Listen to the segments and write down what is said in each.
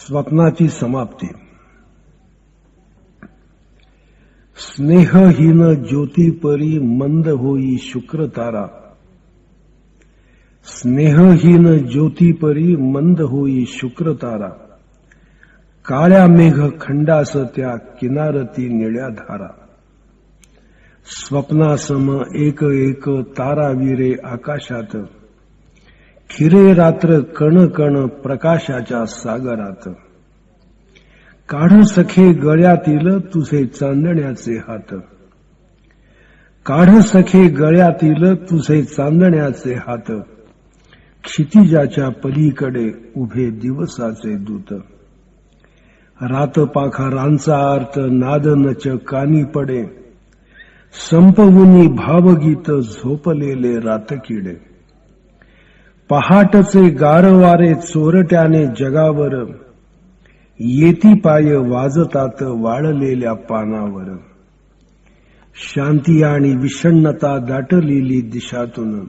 स्वप्नाची समाप्ती. स्नेहहीन ज्योतीपरी मंद होई शुक्र तारा. स्नेहहीन ज्योतीपरी मंद होई शुक्र तारा. काळ्या मेघ खंडास त्या किनारती निळ्या धारा. स्वप्नासम एक एक तारा विरे आकाशात. खिरे रात्र कण कण प्रकाशाच्या सागरात. काढ सखे गळ्यातील तुझे चांदण्याचे हात. काढ सखे गळ्यातील तुझे चांदण्याचे हात. क्षितिजाच्या पलीकडे उभे दिवसाचे दूत. रात पाखरांचा अर्थ नादनच कानी पडे. संपवुनी भावगीत झोपलेले रातकिडे. पहाटचे गारवारे चोरट्याने जगावर. येती पाय वाजतात वाळलेल्या पानावर. शांती आणि विषण्णता दाटलेली दिशातून.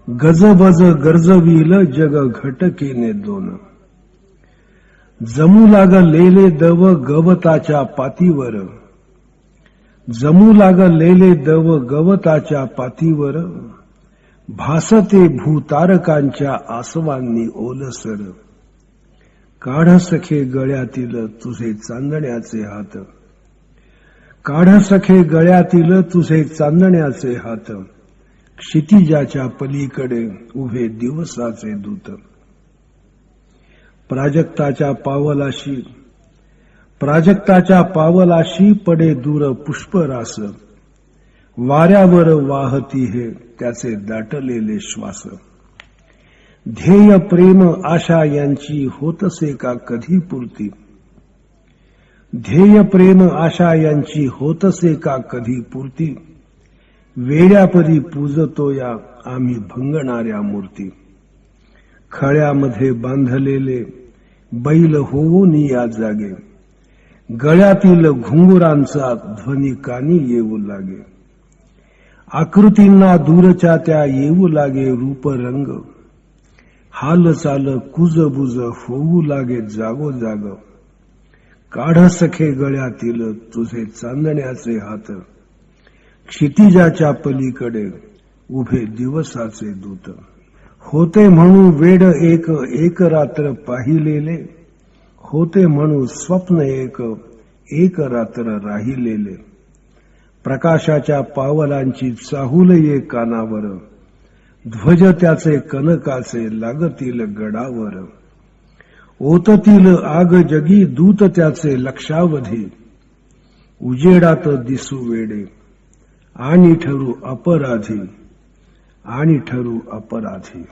गजबज गरजविल जग घटकेने दोन. जमू लागलेले दव गवताच्या पातीवर. जमू लागलेले दव गवताच्या पातीवर. भासते भूतारकांच्या आसवांनी ओलसर. काढ सखे गळ्यातील तुझे चांदण्याचे हात. काढ सखे गळ्यातील तुझे चांदण्याचे हात. क्षितिजाच्या पलीकडे उभे दिवसाचे दूत. प्राजक्ताच्या पावलाशी. प्राजक्ताच्या पावलाशी पडे दूर पुष्परास. वाऱ्यावर वाहती हे त्याचे दाटलेले श्वास. ध्येय प्रेम आशा यांची होतसे का कधी पूर्ती. ध्येय प्रेम आशा यांची होतसे का कधी पूर्ती. वेड्यापरी पूजतो या आम्ही भंगणाऱ्या मूर्ती. खळ्यामध्ये बांधलेले बैल होऊन या जागे. गळ्यातील घुंगुरांचा ध्वनी कानी येऊ लागे. आकृतींना दूरच्या त्या येऊ लागे रूपरंग. हालचाल कुजबुज होऊ लागे जागोजाग. काढ सखे गळ्यातील तुझे चांदण्याचे हात. क्षितिजाच्या पलीकडे उभे दिवसाचे दूत. होते म्हणू वेड एक एक रात्र पाहिलेले. होते म्हणू स्वप्न एक एक रात्र राहिलेले. प्रकाशाच्या पावलांची चाहूल ये कानावर. ध्वज त्याचे कनकाचे लागतील गडावर. ओततील आग जगी दूत त्याचे लक्षावधी. उजेडात दिसू वेडे आणि ठरू अपराधी. आणि ठरू अपराधी.